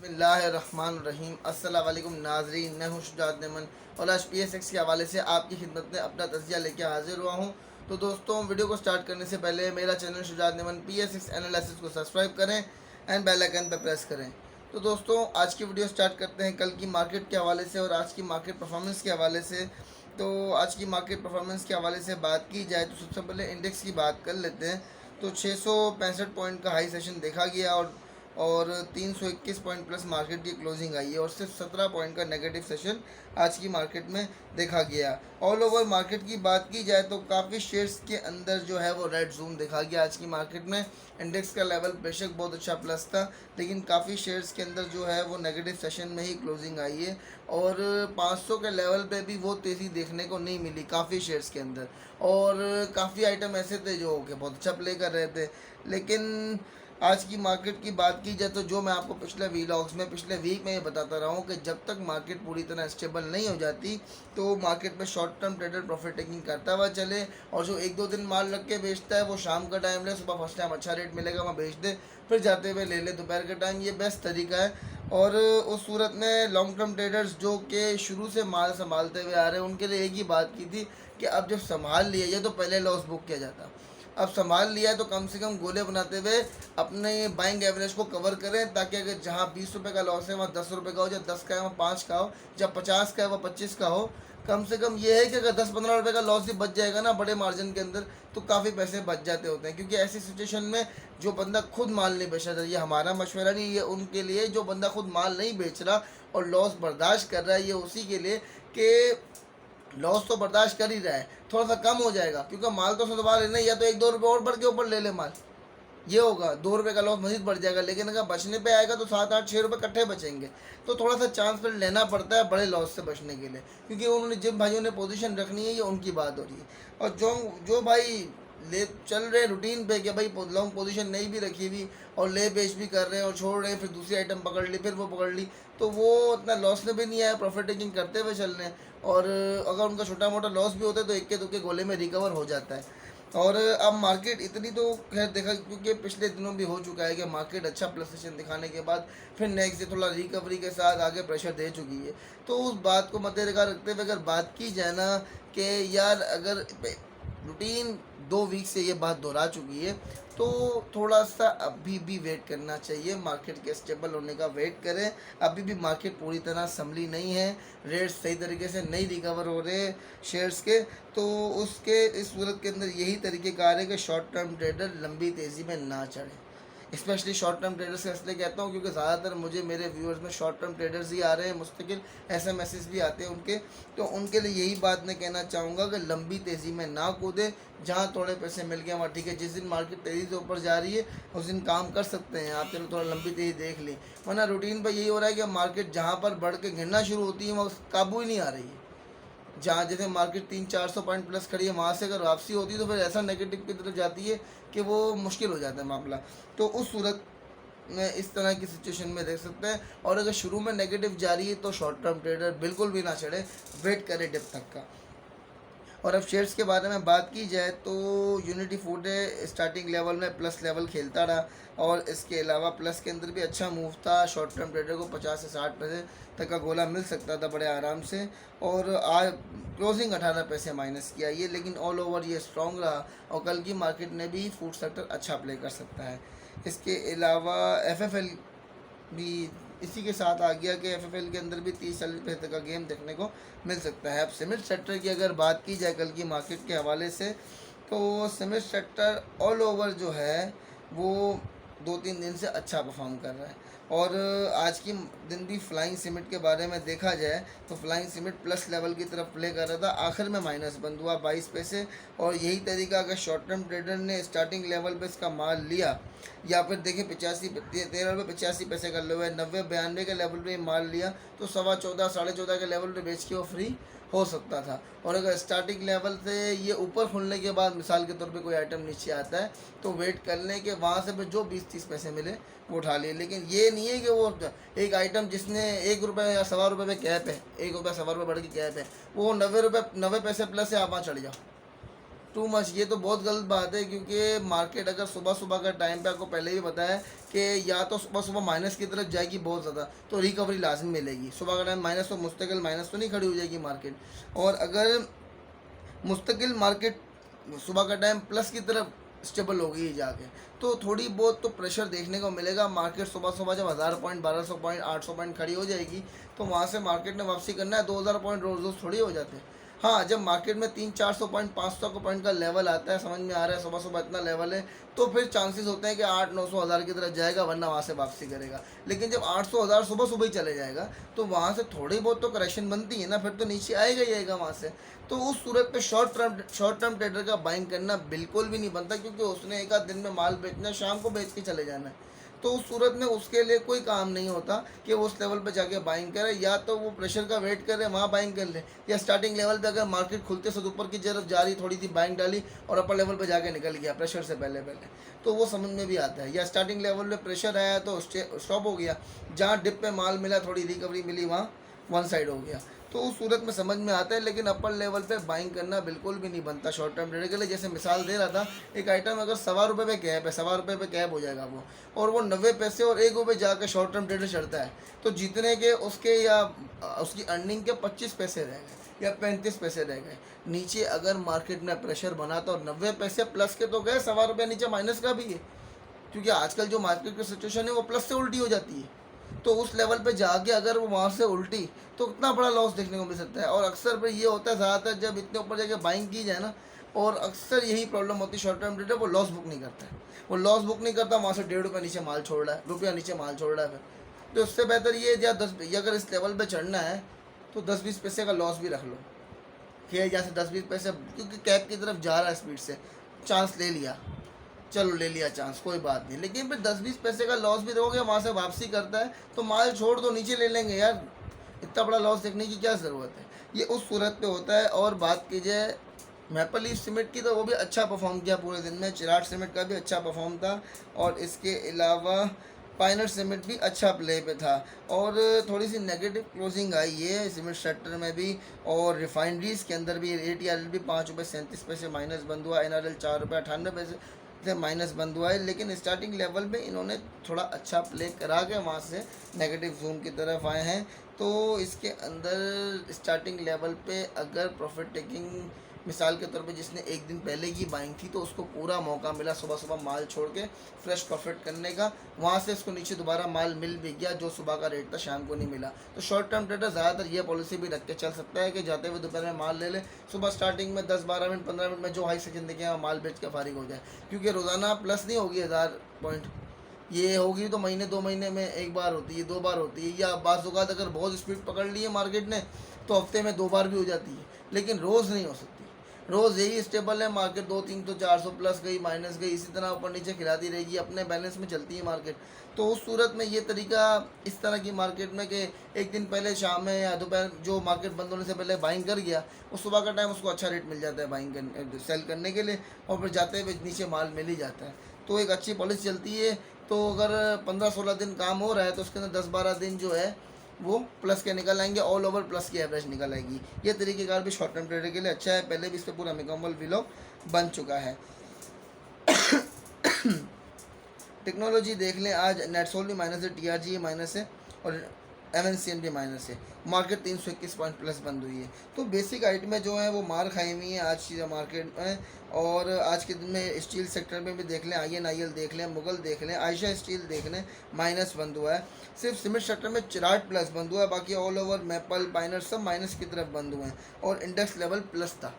बिस्मिल्लाहिर्रहमानिर्रहीम। अस्सलाम वालेकुम नाज़रीन, मैं हूँ शुजात नेमन और आज PSX के हवाले से आपकी खिदमत में अपना तज़किया लेके हाजिर हुआ हूँ। तो दोस्तों, वीडियो को स्टार्ट करने से पहले मेरा channel Shujaat Neyman PSX analysis को सब्सक्राइब करें एंड बेल आइकन पर प्रेस करें। तो दोस्तों, आज की वीडियो स्टार्ट करते हैं कल की मार्केट के हवाले से और आज की मार्केट परफॉर्मेंस के हवाले से। तो आज की मार्केट परफॉर्मेंस के हवाले से बात की जाए तो सबसे पहले इंडेक्स की बात कर लेते हैं। तो 665 पॉइंट का हाई सेशन देखा गया और 321 पॉइंट प्लस मार्केट की क्लोजिंग आई है और सिर्फ 17 पॉइंट का नेगेटिव सेशन आज की मार्केट में देखा गया। ऑल ओवर मार्केट की बात की जाए तो काफ़ी शेयर्स के अंदर जो है वो रेड जूम देखा गया आज की मार्केट में। इंडेक्स का लेवल बेशक बहुत अच्छा प्लस था, लेकिन काफ़ी शेयर्स के अंदर जो है वो नेगेटिव सेशन में ही क्लोजिंग आई है और 500 के लेवल पे भी वो तेज़ी देखने को नहीं मिली काफ़ी शेयर्स के अंदर। और काफ़ी आइटम ऐसे थे जो कि बहुत अच्छा प्ले कर रहे थे। लेकिन आज की मार्केट की बात की जाए तो जो मैं आपको पिछले वीलॉग्स में पिछले वीक में ये बताता रहा हूँ कि जब तक मार्केट पूरी तरह स्टेबल नहीं हो जाती तो मार्केट में short term trader profit taking करता हुआ चले, और जो एक दो दिन माल रख के बेचता है वो शाम का टाइम ले, सुबह फर्स्ट टाइम अच्छा रेट मिलेगा वहाँ बेच दे, फिर जाते हुए ले ले दोपहर के टाइम। ये बेस्ट तरीका है। और उस सूरत में लॉन्ग टर्म ट्रेडर्स जो कि शुरू से माल संभालते हुए आ रहे हैं उनके लिए एक ही बात की थी कि अब जब संभाल लिया जाए तो पहले लॉस बुक किया जाता। अब संभाल लिया है तो कम से कम गोले बनाते हुए अपने बाइंग एवरेज को कवर करें, ताकि अगर जहाँ 20 रुपये का लॉस है वहाँ 10 रुपये का हो, जब 10 का है वहाँ 5 का हो, जब 50 का है वहाँ 25 का हो। कम से कम ये है कि अगर 10-15 रुपये का लॉस भी बच जाएगा ना बड़े मार्जिन के अंदर, तो काफ़ी पैसे बच जाते होते हैं। क्योंकि ऐसी सिचुएशन में जो बंदा खुद माल नहीं बेच रहा, ये हमारा मशवरा नहीं, ये उनके लिए जो बंदा खुद माल नहीं बेच रहा और लॉस बर्दाश्त कर रहा है, ये उसी के लिए कि लॉस तो बर्दाश्त कर ही रहा है, थोड़ा सा कम हो जाएगा क्योंकि माल तो सुधवा लेना, या तो 1-2 रुपये और बढ़ के ऊपर ले ले माल, ये होगा 2 रुपये का लॉस मजीद बढ़ जाएगा। लेकिन अगर बचने पे आएगा तो 7-8-6 रुपये इकट्ठे बचेंगे। तो थोड़ा सा चांस पर लेना पड़ता है बड़े लॉस से बचने के लिए, क्योंकि उन्होंने जिन भाइयों ने पोजीशन रखनी है ये उनकी बात हो रही है। और जो जो भाई ले चल रहे रूटीन पे कि भाई लॉन्ग पोजीशन नहीं भी रखी हुई और ले बेच भी कर रहे हैं और छोड़ रहे हैं, फिर दूसरी आइटम पकड़ ली, फिर वो पकड़ ली, तो वो उतना लॉस में भी नहीं आया, प्रॉफिट टेकिंग करते हुए चल रहे हैं। और अगर उनका छोटा मोटा लॉस भी होता है तो इक्के दुक्के गोले में रिकवर हो जाता है। और अब मार्केट इतनी तो खैर देखा, क्योंकि पिछले दिनों भी हो चुका है कि मार्केट अच्छा प्लस सेशन दिखाने के बाद फिर नेक्स्ट डे थोड़ा रिकवरी के साथ आगे प्रेशर दे चुकी है। तो उस बात को मद्देनजर रखते हुए अगर बात की जाए ना कि यार अगर रूटीन 2 वीक से ये बात दोहरा चुकी है, तो थोड़ा सा अभी भी वेट करना चाहिए, मार्केट के स्टेबल होने का वेट करें। अभी भी मार्केट पूरी तरह संभली नहीं है, रेट्स सही तरीके से नहीं रिकवर हो रहे शेयर्स के। तो उसके इस सूरत के अंदर यही तरीक़ेकार है कि शॉर्ट टर्म ट्रेडर लंबी तेज़ी में ना चढ़े। स्पेशली शॉर्ट टर्म ट्रेडर्स का इसलिए कहता हूँ क्योंकि ज़्यादातर मुझे मेरे व्यूअर्स में शॉर्ट टर्म ट्रेडर्स ही आ रहे हैं, मुस्तकिल SMS भी आते हैं उनके। तो उनके लिए यही बात मैं कहना चाहूँगा कि लंबी तेज़ी में ना कूदें, जहाँ थोड़े पैसे मिल गए वहाँ ठीक है। जिस दिन मार्केट तेज़ी से ऊपर जा रही है उस दिन काम कर सकते हैं आप, चलो थोड़ा लंबी तेज़ी देख ली, वरना रूटीन पर यही हो रहा है कि मार्केट जहाँ पर बढ़ के गिरना शुरू होती है वहाँ काबू ही नहीं आ रही है। जहाँ जैसे मार्केट 300-400 पॉइंट प्लस खड़ी है, वहाँ से अगर वापसी होती है तो फिर ऐसा नेगेटिव की तरफ जाती है कि वो मुश्किल हो जाता है मामला। तो उस सूरत में इस तरह की सिचुएशन में देख सकते हैं। और अगर शुरू में नेगेटिव जारी है तो शॉर्ट टर्म ट्रेडर बिल्कुल भी ना चढ़े, वेट करे डिप तक का। और अब शेयर्स के बारे में बात की जाए तो यूनिटी फूड स्टार्टिंग लेवल में प्लस लेवल खेलता रहा, और इसके अलावा प्लस के अंदर भी अच्छा मूव था। शॉर्ट टर्म ट्रेडर को 50 से 60 पैसे तक का गोला मिल सकता था बड़े आराम से, और आज क्लोजिंग 18 पैसे माइनस किया ये, लेकिन ऑल ओवर ये स्ट्रॉन्ग रहा और कल की मार्केट में भी फूड सेक्टर अच्छा प्ले कर सकता है। इसके अलावा FFL भी इसी के साथ आ गया कि FFL के अंदर भी 30-40 पैसे तक का गेम देखने को मिल सकता है। अब सीमेंट सेक्टर की अगर बात की जाए कल की मार्केट के हवाले से, तो सीमेंट सेक्टर ऑल ओवर जो है वो 2-3 दिन से अच्छा परफॉर्म कर रहा है। और आज की दिन भी फ्लाइंग सीमेंट के बारे में देखा जाए तो फ्लाइंग सीमेंट प्लस लेवल की तरफ प्ले कर रहा था, आखिर में माइनस बंद हुआ 22 पैसे। और यही तरीका अगर शॉर्ट टर्म ट्रेडर ने स्टार्टिंग लेवल पे इसका माल लिया, या फिर देखें 13 रुपये 85 पैसे का लो है, 90-92 के लेवल पे माल लिया तो 14.25 के लेवल पे बेच के वो फ्री हो सकता था। और अगर स्टार्टिंग लेवल से ये ऊपर खुलने के बाद मिसाल के तौर पे कोई आइटम नीचे आता है तो वेट कर लें कि वहाँ से फिर जो 20-30 पैसे मिले वो उठा लिए। लेकिन ये नहीं है कि वो एक आइटम जिसने 1 रुपये या ₹1.25 पे कैप है, 1 रुपया ₹1.25 बढ़ के कैप है, वो 90 पैसे प्लस है, आप वहाँ चढ़ जाओ, टू मच, ये तो बहुत गलत बात है, क्योंकि मार्केट अगर सुबह सुबह का टाइम पे, आपको पहले ही पता है कि या तो सुबह सुबह माइनस की तरफ जाएगी बहुत ज़्यादा, तो रिकवरी लाजमी मिलेगी। सुबह का टाइम माइनस, तो मुस्तकिल माइनस तो नहीं खड़ी हो जाएगी मार्केट। और अगर मुस्तकिल मार्केट सुबह का टाइम प्लस की तरफ स्टेबल हो गई जाके, तो थोड़ी बहुत तो प्रेशर देखने को मिलेगा। मार्केट सुबह सुबह जब 1000 पॉइंट, 1200 पॉइंट, 800 पॉइंट खड़ी हो जाएगी, तो वहाँ से मार्केट ने वापसी करना है। 2000 पॉइंट रोज रोज थोड़ी हो जाते हैं। हाँ, जब मार्केट में 300-400 पॉइंट, 500 को पॉइंट का लेवल आता है, समझ में आ रहा है सुबह सुबह इतना लेवल है, तो फिर चांसेस होते हैं कि 800-900 हज़ार की तरफ जाएगा, वरना वहाँ से वापसी करेगा। लेकिन जब 800 हज़ार सुबह सुबह ही चले जाएगा, तो वहाँ से थोड़ी बहुत तो करेक्शन बनती है ना, फिर तो नीचे आएगा ही आएगा वहाँ से। तो उस सूरत पे शॉर्ट टर्म ट्रेडर का बाइंग करना बिल्कुल भी नहीं बनता, क्योंकि उसने एक आध दिन में माल बेचना है, शाम को बेच के चले जाना है। तो उस सूरत में उसके लिए कोई काम नहीं होता कि वो उस लेवल पे जाके बाइंग करे, या तो वो प्रेशर का वेट करे, वहाँ बाइंग कर ले, या स्टार्टिंग लेवल पे अगर मार्केट खुलते से ऊपर की तरफ जा रही, थोड़ी सी बाइंग डाली और अपर लेवल पे जाके निकल गया प्रेशर से पहले पहले, तो वो समझ में भी आता है। या स्टार्टिंग लेवल पे प्रेशर आया तो स्टॉप हो गया, जहाँ डिप पे माल मिला, थोड़ी रिकवरी मिली, वहाँ वन साइड हो गया, तो उस सूरत में समझ में आता है। लेकिन अपर लेवल पे बाइंग करना बिल्कुल भी नहीं बनता शॉर्ट टर्म ट्रेडर के लिए। जैसे मिसाल दे रहा था, एक आइटम अगर ₹1.25 पे कैप है, ₹1.25 पे कैप हो जाएगा वो, और वो 90 पैसे और ₹1 जाके शॉर्ट टर्म ट्रेडर चढ़ता है, तो जीतने के उसके या उसकी अर्निंग के 25 पैसे रह गए या 35 पैसे रह गए। नीचे अगर मार्केट में प्रेशर बना तो 90 पैसे प्लस के तो गए, ₹1.25 नीचे माइनस का भी है, क्योंकि आजकल जो मार्केट की सिचुएशन है वो प्लस से उल्टी हो जाती है। तो उस लेवल पे जाके अगर वो वहाँ से उल्टी, तो इतना बड़ा लॉस देखने को मिल सकता है। और अक्सर पे ये होता है ज़्यादातर, जब इतने ऊपर जाके बाइंग की जाए ना, और अक्सर यही प्रॉब्लम होती है शॉर्ट टर्म ट्रेडर, वो लॉस बुक नहीं करता है। वो लॉस बुक नहीं करता, वहाँ से ₹1.5 नीचे माल छोड़ रहा है, रुपया नीचे माल छोड़ रहा है फिर। तो उससे बेहतर ये है, या 10, अगर इस लेवल पे चढ़ना है तो 10-20 पैसे का लॉस भी रख लो, कि जैसे 10-20 पैसे, क्योंकि कैप की तरफ जा रहा है स्पीड से, चांस ले लिया, चलो ले लिया चांस, कोई बात नहीं। लेकिन फिर 10-20 पैसे का लॉस भी दोगे, वहाँ से वापसी करता है तो माल छोड़ दो, नीचे ले लेंगे यार, इतना बड़ा लॉस देखने की क्या ज़रूरत है। ये उस सूरत पे होता है। और बात कीजिए मैपल लीफ सीमेंट की, तो वो भी अच्छा परफॉर्म किया पूरे दिन में। चिराग सीमेंट का भी अच्छा परफॉर्म था, और इसके अलावा पाइनर सीमेंट भी अच्छा प्ले पे था। और थोड़ी सी नेगेटिव क्लोजिंग आई है सीमेंट सेक्टर में भी। और रिफाइनरीज के अंदर भी ATRL भी ₹5.37 माइनस बंद हुआ, NRL ₹4.98 से माइनस बंद हुआ है। लेकिन स्टार्टिंग लेवल में इन्होंने थोड़ा अच्छा प्ले करा के वहाँ से नेगेटिव जोन की तरफ आए हैं। तो इसके अंदर स्टार्टिंग लेवल पे अगर प्रॉफिट टेकिंग, मिसाल के तौर पे जिसने एक दिन पहले की बाइंग थी, तो उसको पूरा मौका मिला सुबह सुबह माल छोड़ के फ्रेश प्रॉफिट करने का। वहाँ से इसको नीचे दोबारा माल मिल भी गया, जो सुबह का रेट था शाम को नहीं मिला। तो शॉर्ट टर्म ट्रेडर ज़्यादातर ये पॉलिसी भी रख के चल सकता है कि जाते हुए दोपहर में माल ले ले, सुबह स्टार्टिंग में 10-12 मिनट 15 मिनट में जो हाई सेकंड देखे माल बेच के फारिग हो जाए। क्योंकि रोज़ाना प्लस नहीं होगी 1000 पॉइंट, ये होगी तो महीने 2 महीने में एक बार होती है, 2 बार होती है, या बाज़ औक़ात अगर बहुत स्पीड पकड़ ली है मार्केट ने, तो हफ्ते में 2 बार भी हो जाती है, लेकिन रोज़ नहीं हो सकती। रोज़ यही स्टेबल है मार्केट, 2-3 तो 400 प्लस गई, माइनस गई, इसी तरह ऊपर नीचे खिलाती रहेगी, अपने बैलेंस में चलती है मार्केट। तो उस सूरत में ये तरीका इस तरह की मार्केट में कि एक दिन पहले शाम में या दोपहर, जो मार्केट बंद होने से पहले बाइंग कर गया, उस सुबह का टाइम उसको अच्छा रेट मिल जाता है बाइंग करने, सेल करने के लिए, और फिर जाते हुए नीचे माल मिल ही जाता है। तो एक अच्छी पॉलिसी चलती है। तो अगर 15-16 दिन काम हो रहा है, तो उसके अंदर 10-12 दिन जो है वो प्लस के निकल आएंगे, ऑल ओवर प्लस की एवरेज निकल आएगी। ये तरीक़ेकार भी शॉर्ट टर्म ट्रेडर के लिए अच्छा है। पहले भी इस पर पूरा मुकम्मल व्लॉग बन चुका है। टेक्नोलॉजी देख लें, आज नेटसोल भी माइनस है, TRG माइनस है, और MNCN भी माइनस है। मार्केट 321 पॉइंट प्लस बंद हुई है। तो बेसिक आइटमें जो हैं वो मार खाई हुई हैं आज की मार्केट में। और आज के दिन में स्टील सेक्टर में भी देख लें, INIL देख लें, मुगल देख लें, आयशा स्टील देख लें, माइनस बंद हुआ है। सिर्फ सीमेंट सेक्टर में चिराग प्लस बंद हुआ है, बाकी ऑल ओवर मैपल, पाइनर सब माइनस की तरफ बंद हुए हैं, और इंडेक्स लेवल प्लस था।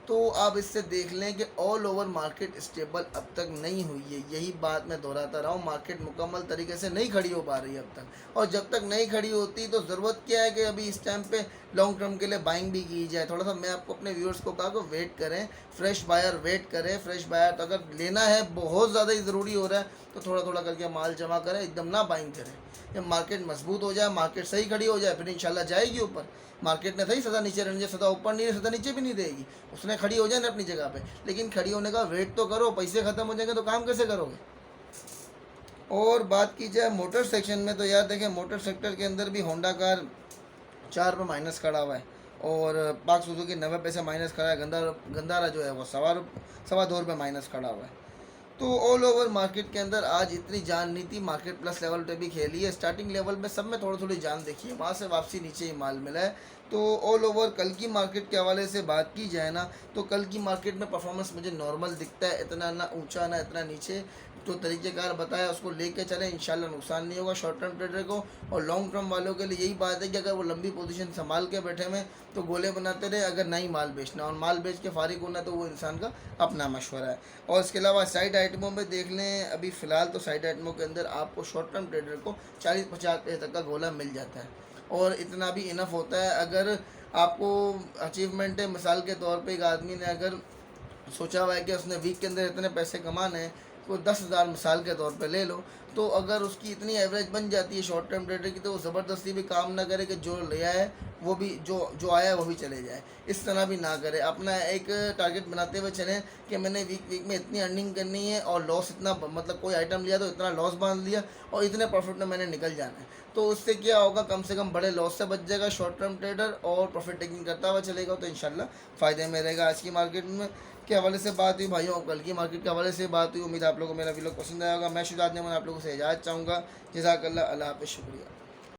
तो आप इससे देख लें कि ऑल ओवर मार्केट स्टेबल अब तक नहीं हुई है। यही बात मैं दोहराता रहा हूँ, मार्केट मुकम्मल तरीके से नहीं खड़ी हो पा रही है अब तक। और जब तक नहीं खड़ी होती तो ज़रूरत क्या है कि अभी इस टाइम पे लॉन्ग टर्म के लिए बाइंग भी की जाए। थोड़ा सा मैं आपको अपने व्यूअर्स को कहा कि वेट करें, फ्रेश बायर वेट करें। फ्रेश बायर तो अगर लेना है, बहुत ज़्यादा ही ज़रूरी हो रहा है, तो थोड़ा थोड़ा करके माल जमा करें, एकदम ना बाइंग करें। जब मार्केट मजबूत हो जाए, मार्केट सही खड़ी हो जाए, फिर इंशाल्लाह जाएगी ऊपर। मार्केट ने सही सदा नीचे रहने, सदा ऊपर नहीं, सदा नीचे भी नहीं रहेगी, उसने खड़ी हो जाए ना अपनी जगह पे। लेकिन खड़ी होने का वेट तो करो, पैसे ख़त्म हो जाएंगे तो काम कैसे करोगे। और बात की जाए मोटर सेक्शन में, तो यार देखें, मोटर सेक्टर के अंदर भी होंडा कार 4 पे माइनस खड़ा हुआ है। और पाक सुजुकी 90 पैसे माइनस खड़ा है। गंदारा जो है वो सवा दो रुपये माइनस खड़ा हुआ है। तो ऑल ओवर मार्केट के अंदर आज इतनी जान नहीं थी। मार्केट प्लस लेवल पे भी खेली है। स्टार्टिंग लेवल में सब में थोड़ी थोड़ी जान देखी है, वहाँ से वापसी नीचे ही माल मिला है। तो ऑल ओवर कल की मार्केट के हवाले से बात की जाए ना, तो कल की मार्केट में परफॉर्मेंस मुझे नॉर्मल दिखता है, इतना ना ऊंचा ना इतना नीचे। जो तरीक़ेकार बताया उसको लेके चले, इंशाल्लाह नुकसान नहीं होगा शॉर्ट टर्म ट्रेडर को। और लॉन्ग टर्म वालों के लिए यही बात है कि अगर वो लंबी पोजीशन संभाल के बैठे हुए तो गोले बनाते रहे, अगर नहीं माल बेचना और माल बेच के फारिग होना तो वो इंसान का अपना मशवरा है। और इसके अलावा साइड आइटमों में देख लें, अभी फ़िलहाल तो साइड आइटमों के अंदर आपको शॉर्ट टर्म ट्रेडर को 40-50 पैसे तक का गोला मिल जाता है, और इतना भी इनफ होता है। अगर आपको अचीवमेंट है, मिसाल के तौर पे एक आदमी ने अगर सोचा हुआ है कि उसने वीक के अंदर इतने पैसे कमाने हैं, कोई 10,000 मिसाल के तौर पे ले लो, तो अगर उसकी इतनी एवरेज बन जाती है शॉर्ट टर्म ट्रेडर की, तो वो ज़बरदस्ती भी काम ना करे कि जो लिया है वो भी जो आया है वो भी चले जाए। इस तरह भी ना करे। अपना एक टारगेट बनाते हुए चलें कि मैंने वीक में इतनी अर्निंग करनी है, और लॉस इतना, मतलब कोई आइटम लिया तो इतना लॉस बांध लिया और इतने प्रॉफिट में मैंने निकल जाना है। तो उससे क्या होगा, कम से कम बड़े लॉस से बच जाएगा शॉर्ट टर्म ट्रेडर, और प्रॉफिट टेकिंग करता हुआ चलेगा, तो इंशाल्लाह फ़ायदे में रहेगा। आज की मार्केट में के हवाले से बात हुई भाइयों, कल की मार्केट के हवाले से बात हुई। उम्मीद आप लोगों को मेरा वीडियो पसंद आएगा। मैं शुजात नेमन आप लोगों से इजाज़त चाहूँगा। जज़ाकल्लाह, अल्लाह हाफ़िज़, शुक्रिया।